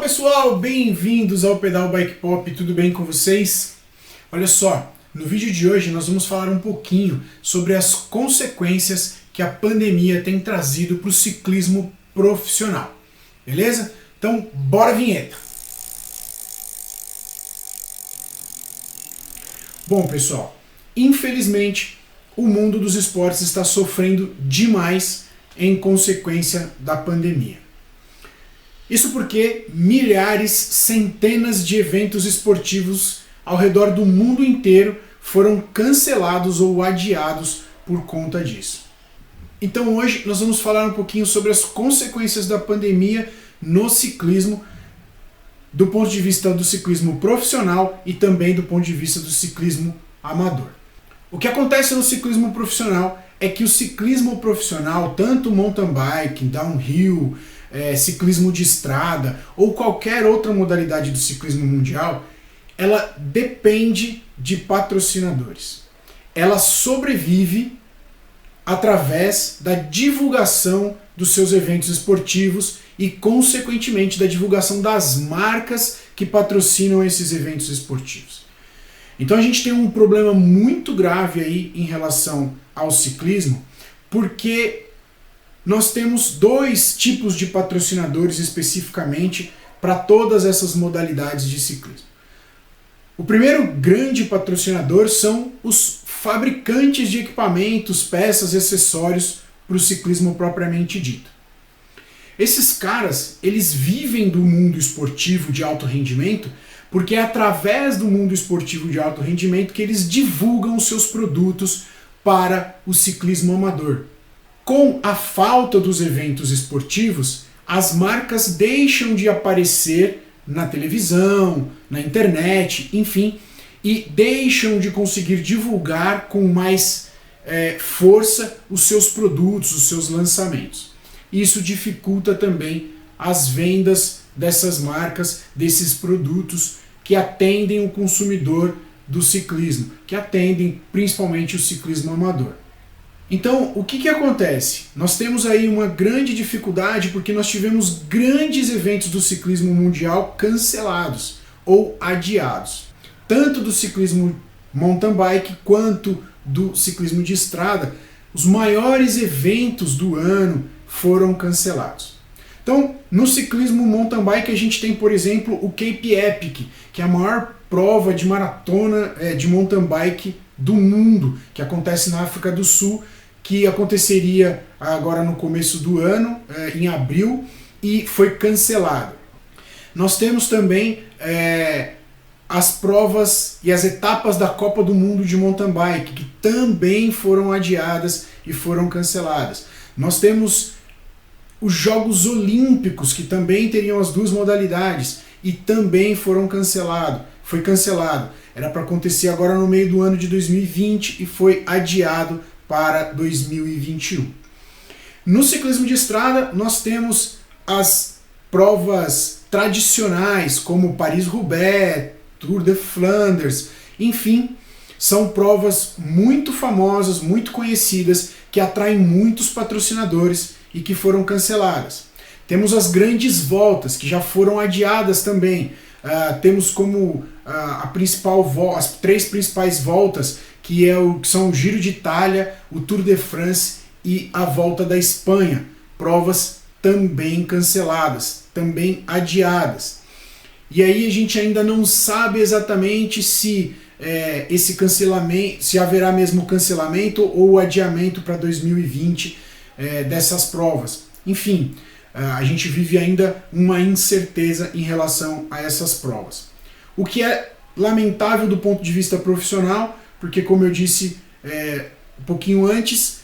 Fala pessoal, bem-vindos ao Pedal Bike Pop, tudo bem com vocês? Olha só, no vídeo de hoje nós vamos falar um pouquinho sobre as consequências que a pandemia tem trazido para o ciclismo profissional, beleza? Então, bora a vinheta! Bom pessoal, infelizmente o mundo dos esportes está sofrendo demais em consequência da pandemia. Isso porque milhares, centenas de eventos esportivos ao redor do mundo inteiro foram cancelados ou adiados por conta disso. Então hoje nós vamos falar um pouquinho sobre as consequências da pandemia no ciclismo, do ponto de vista do ciclismo profissional e também do ponto de vista do ciclismo amador. O que acontece no ciclismo profissional é que o ciclismo profissional, tanto mountain bike, downhill, ciclismo de estrada ou qualquer outra modalidade do ciclismo mundial, ela depende de patrocinadores. Ela sobrevive através da divulgação dos seus eventos esportivos e, consequentemente, da divulgação das marcas que patrocinam esses eventos esportivos. Então a gente tem um problema muito grave aí em relação ao ciclismo, porque nós temos dois tipos de patrocinadores especificamente para todas essas modalidades de ciclismo. O primeiro grande patrocinador são os fabricantes de equipamentos, peças e acessórios para o ciclismo propriamente dito. Esses caras, eles vivem do mundo esportivo de alto rendimento porque é através do mundo esportivo de alto rendimento que eles divulgam os seus produtos para o ciclismo amador. Com a falta dos eventos esportivos, as marcas deixam de aparecer na televisão, na internet, enfim, e deixam de conseguir divulgar com mais força os seus produtos, os seus lançamentos. Isso dificulta também as vendas dessas marcas, desses produtos que atendem o consumidor do ciclismo, que atendem principalmente o ciclismo amador. Então, o que acontece? Nós temos aí uma grande dificuldade porque nós tivemos grandes eventos do ciclismo mundial cancelados ou adiados. Tanto do ciclismo mountain bike quanto do ciclismo de estrada, os maiores eventos do ano foram cancelados. Então, no ciclismo mountain bike a gente tem, por exemplo, o Cape Epic, que é a maior prova de maratona de mountain bike do mundo, que acontece na África do Sul, que aconteceria agora no começo do ano, em abril, e foi cancelado. Nós temos também as provas e as etapas da Copa do Mundo de mountain bike, que também foram adiadas e foram canceladas. Nós temos os Jogos Olímpicos, que também teriam as duas modalidades, e também foram cancelados. Foi cancelado. Era para acontecer agora no meio do ano de 2020 e foi adiado para 2021. No ciclismo de estrada, nós temos as provas tradicionais, como Paris-Roubaix, Tour de Flanders, enfim, são provas muito famosas, muito conhecidas, que atraem muitos patrocinadores e que foram canceladas. Temos as grandes voltas, que já foram adiadas também. Temos como as três principais voltas, que são o Giro de Itália, o Tour de France e a Volta da Espanha. Provas também canceladas, também adiadas. E aí a gente ainda não sabe exatamente se esse cancelamento, se haverá mesmo cancelamento ou adiamento para 2020 dessas provas. Enfim, a gente vive ainda uma incerteza em relação a essas provas. O que é lamentável do ponto de vista profissional, porque, como eu disse um pouquinho antes,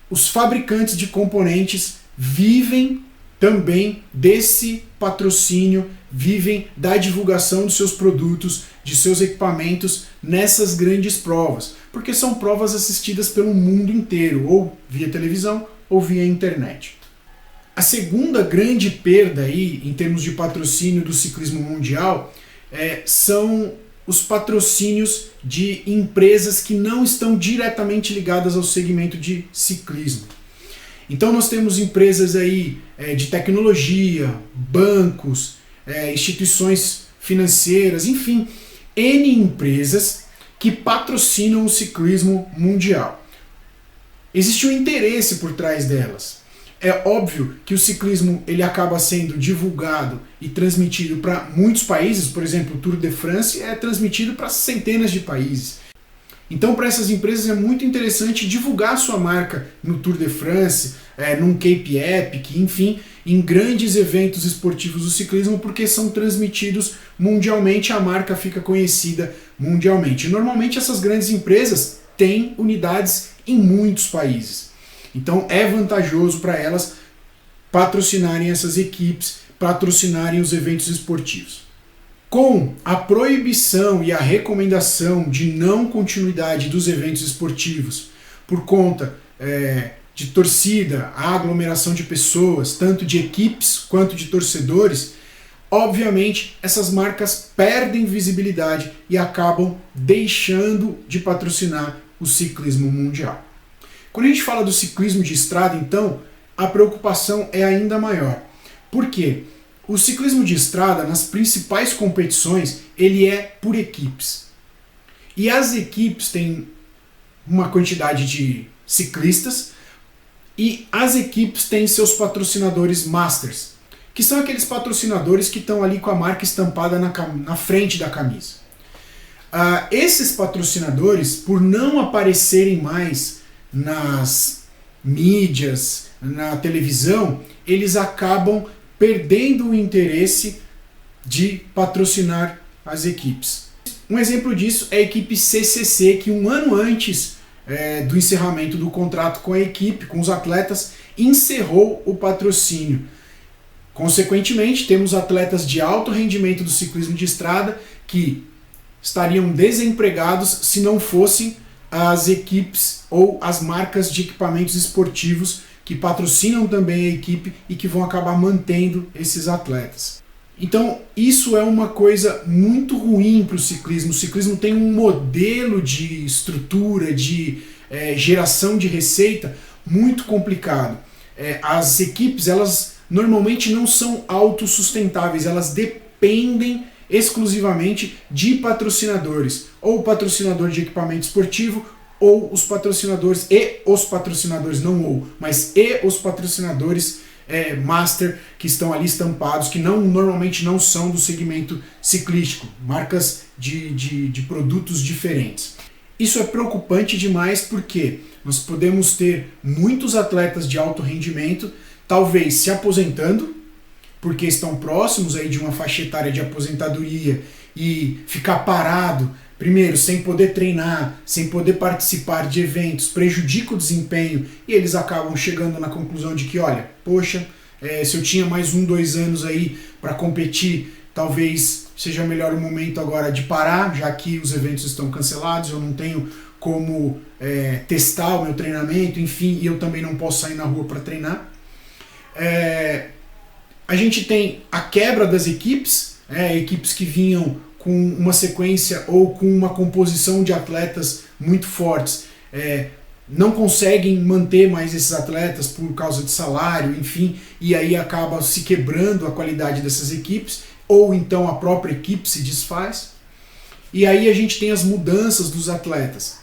os fabricantes de componentes vivem também desse patrocínio, vivem da divulgação dos seus produtos, de seus equipamentos nessas grandes provas, porque são provas assistidas pelo mundo inteiro, ou via televisão ou via internet. A segunda grande perda aí, em termos de patrocínio do ciclismo mundial, são os patrocínios de empresas que não estão diretamente ligadas ao segmento de ciclismo. Então nós temos empresas aí de tecnologia, bancos, instituições financeiras, enfim, N empresas que patrocinam o ciclismo mundial. Existe um interesse por trás delas. É óbvio que o ciclismo ele acaba sendo divulgado e transmitido para muitos países, por exemplo, o Tour de France é transmitido para centenas de países. Então, para essas empresas é muito interessante divulgar a sua marca no Tour de France, num Cape Epic, enfim, em grandes eventos esportivos do ciclismo, porque são transmitidos mundialmente, a marca fica conhecida mundialmente. Normalmente essas grandes empresas têm unidades em muitos países. Então é vantajoso para elas patrocinarem essas equipes, patrocinarem os eventos esportivos. Com a proibição e a recomendação de não continuidade dos eventos esportivos por conta de torcida, a aglomeração de pessoas, tanto de equipes quanto de torcedores, obviamente essas marcas perdem visibilidade e acabam deixando de patrocinar o ciclismo mundial. Quando a gente fala do ciclismo de estrada, então, a preocupação é ainda maior. Por quê? O ciclismo de estrada, nas principais competições, ele é por equipes. E as equipes têm uma quantidade de ciclistas e as equipes têm seus patrocinadores masters, que são aqueles patrocinadores que estão ali com a marca estampada na frente da camisa. Esses patrocinadores, por não aparecerem mais nas mídias, na televisão, eles acabam perdendo o interesse de patrocinar as equipes. Um exemplo disso é a equipe CCC, que um ano antes do encerramento do contrato com a equipe, com os atletas, encerrou o patrocínio. Consequentemente, temos atletas de alto rendimento do ciclismo de estrada que estariam desempregados se não fossem as equipes ou as marcas de equipamentos esportivos que patrocinam também a equipe e que vão acabar mantendo esses atletas. Então, isso é uma coisa muito ruim para o ciclismo. O ciclismo tem um modelo de estrutura, de geração de receita muito complicado. As equipes, elas normalmente não são autossustentáveis, elas dependem exclusivamente de patrocinadores, ou patrocinador de equipamento esportivo, ou os patrocinadores, os patrocinadores master que estão ali estampados, que normalmente não são do segmento ciclístico, marcas de produtos diferentes. Isso é preocupante demais porque nós podemos ter muitos atletas de alto rendimento, talvez se aposentando, porque estão próximos aí de uma faixa etária de aposentadoria e ficar parado, primeiro, sem poder treinar, sem poder participar de eventos, prejudica o desempenho e eles acabam chegando na conclusão de que, olha, poxa, se eu tinha mais 2 anos aí para competir, talvez seja melhor o momento agora de parar, já que os eventos estão cancelados, eu não tenho como testar o meu treinamento, enfim, e eu também não posso sair na rua para treinar. A gente tem a quebra das equipes, equipes que vinham com uma sequência ou com uma composição de atletas muito fortes, não conseguem manter mais esses atletas por causa de salário, enfim, e aí acaba se quebrando a qualidade dessas equipes, ou então a própria equipe se desfaz. E aí a gente tem as mudanças dos atletas.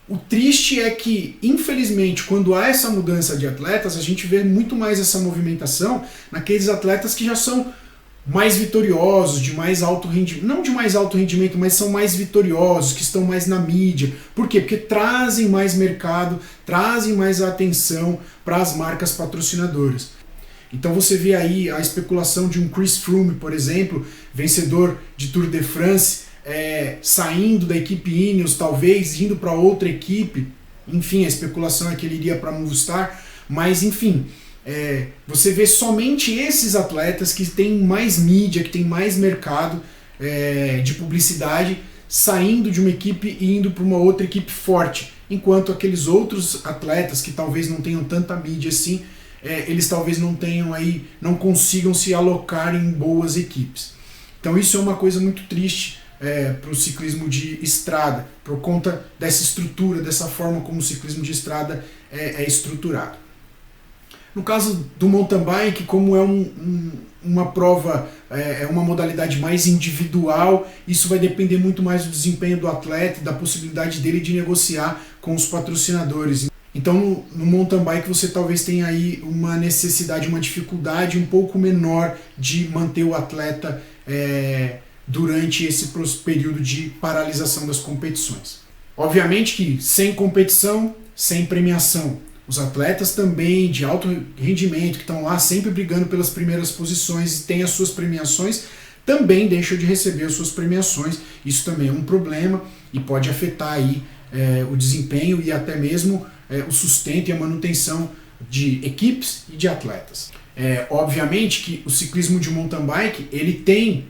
O triste é que, infelizmente, quando há essa mudança de atletas, a gente vê muito mais essa movimentação naqueles atletas que já são mais vitoriosos, de mais alto rendimento, não de mais alto rendimento, mas são mais vitoriosos, que estão mais na mídia. Por quê? Porque trazem mais mercado, trazem mais atenção para as marcas patrocinadoras. Então você vê aí a especulação de um Chris Froome, por exemplo, vencedor de Tour de France, saindo da equipe Ineos, talvez indo para outra equipe. Enfim, a especulação é que ele iria para a Movistar, mas enfim, você vê somente esses atletas que têm mais mídia, que têm mais mercado de publicidade, saindo de uma equipe e indo para uma outra equipe forte, enquanto aqueles outros atletas que talvez não tenham tanta mídia assim, eles talvez não consigam se alocar em boas equipes. Então isso é uma coisa muito triste para o ciclismo de estrada, por conta dessa estrutura, dessa forma como o ciclismo de estrada é estruturado. No caso do mountain bike, como é uma prova, uma modalidade mais individual, isso vai depender muito mais do desempenho do atleta e da possibilidade dele de negociar com os patrocinadores. Então no mountain bike você talvez tenha aí uma necessidade, uma dificuldade um pouco menor de manter o atleta durante esse período de paralisação das competições. Obviamente que sem competição, sem premiação. Os atletas também de alto rendimento, que estão lá sempre brigando pelas primeiras posições e têm as suas premiações, também deixam de receber as suas premiações. Isso também é um problema e pode afetar aí, o desempenho e até mesmo o sustento e a manutenção de equipes e de atletas. Obviamente que o ciclismo de mountain bike ele tem,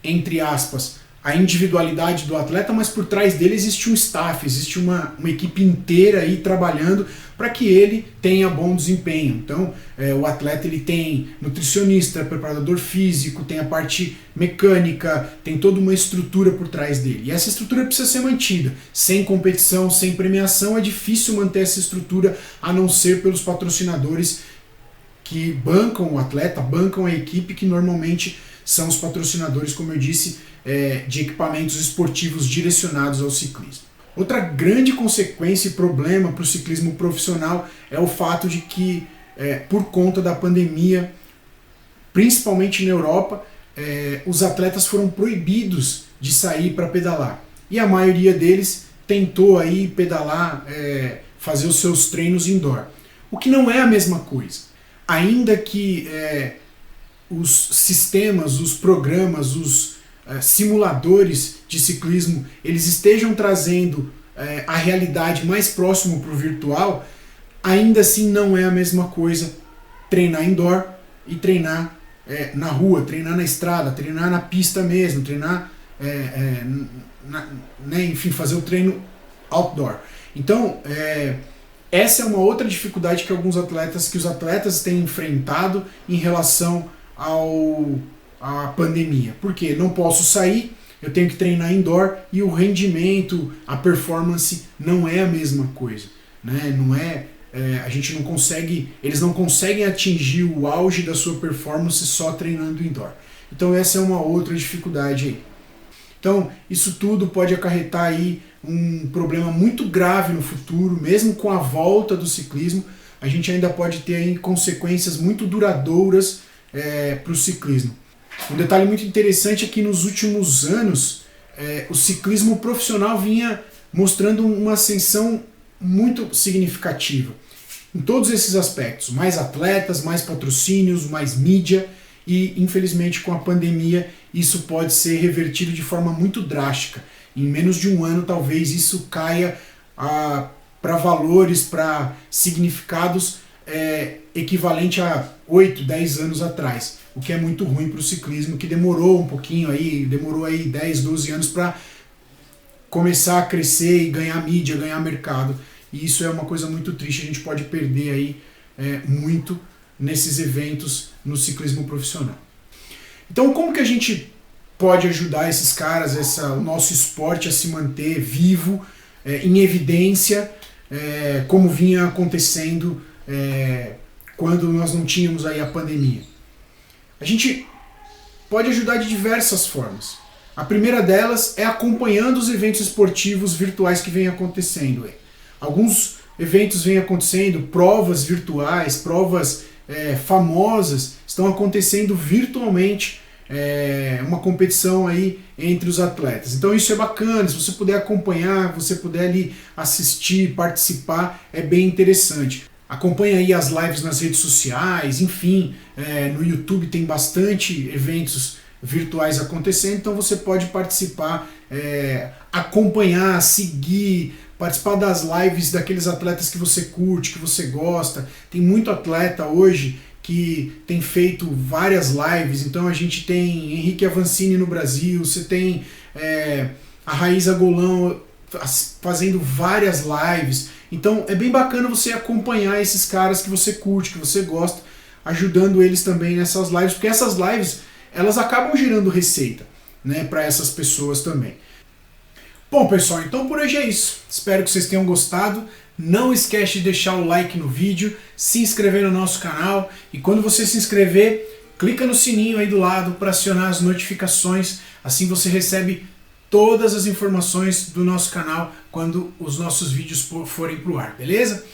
entre aspas, a individualidade do atleta, mas por trás dele existe um staff, existe uma equipe inteira aí trabalhando para que ele tenha bom desempenho. Então, o atleta ele tem nutricionista, preparador físico, tem a parte mecânica, tem toda uma estrutura por trás dele. E essa estrutura precisa ser mantida. Sem competição, sem premiação, é difícil manter essa estrutura, a não ser pelos patrocinadores que bancam o atleta, bancam a equipe, que normalmente são os patrocinadores, como eu disse, de equipamentos esportivos direcionados ao ciclismo. Outra grande consequência e problema para o ciclismo profissional é o fato de que, por conta da pandemia, principalmente na Europa, os atletas foram proibidos de sair para pedalar. E a maioria deles tentou aí pedalar, fazer os seus treinos indoor. O que não é a mesma coisa. Ainda que os sistemas, os programas, os simuladores de ciclismo, eles estejam trazendo a realidade mais próxima para o virtual, ainda assim não é a mesma coisa treinar indoor e treinar na rua, treinar na estrada, treinar na pista mesmo, treinar, enfim, fazer o treino outdoor. Então, essa é uma outra dificuldade que os atletas têm enfrentado em relação à pandemia. Porque não posso sair, eu tenho que treinar indoor e o rendimento, a performance não é a mesma coisa, né? A gente não consegue, eles não conseguem atingir o auge da sua performance só treinando indoor. Então essa é uma outra dificuldade aí. Então isso tudo pode acarretar aí um problema muito grave no futuro, mesmo com a volta do ciclismo, a gente ainda pode ter aí consequências muito duradouras para o ciclismo. Um detalhe muito interessante é que nos últimos anos o ciclismo profissional vinha mostrando uma ascensão muito significativa em todos esses aspectos, mais atletas, mais patrocínios, mais mídia, e infelizmente com a pandemia isso pode ser revertido de forma muito drástica. Em menos de um ano talvez isso caia para valores, para significados equivalente a 8, 10 anos atrás, o que é muito ruim para o ciclismo, que demorou um pouquinho aí, demorou aí 10, 12 anos para começar a crescer e ganhar mídia, ganhar mercado, e isso é uma coisa muito triste. A gente pode perder aí muito nesses eventos no ciclismo profissional. Então como que a gente pode ajudar esses caras, o nosso esporte a se manter vivo, em evidência, como vinha acontecendo quando nós não tínhamos aí a pandemia? A gente pode ajudar de diversas formas. A primeira delas é acompanhando os eventos esportivos virtuais que vêm acontecendo. Alguns eventos vêm acontecendo, provas virtuais, provas famosas estão acontecendo virtualmente, uma competição aí entre os atletas. Então isso é bacana, se você puder acompanhar, você puder ali assistir, participar, é bem interessante. Acompanha aí as lives nas redes sociais, enfim, no YouTube tem bastante eventos virtuais acontecendo, então você pode participar, acompanhar, seguir, participar das lives daqueles atletas que você curte, que você gosta. Tem muito atleta hoje que tem feito várias lives, então a gente tem Henrique Avancini no Brasil, você tem a Raíza Golão fazendo várias lives. Então é bem bacana você acompanhar esses caras que você curte, que você gosta, ajudando eles também nessas lives, porque essas lives elas acabam gerando receita, né, para essas pessoas também. Bom pessoal, então por hoje é isso. Espero que vocês tenham gostado. Não esquece de deixar o like no vídeo, se inscrever no nosso canal, e quando você se inscrever, clica no sininho aí do lado para acionar as notificações, assim você recebe todas as informações do nosso canal quando os nossos vídeos forem pro ar, beleza?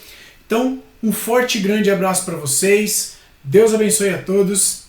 Então, um forte e grande abraço para vocês, Deus abençoe a todos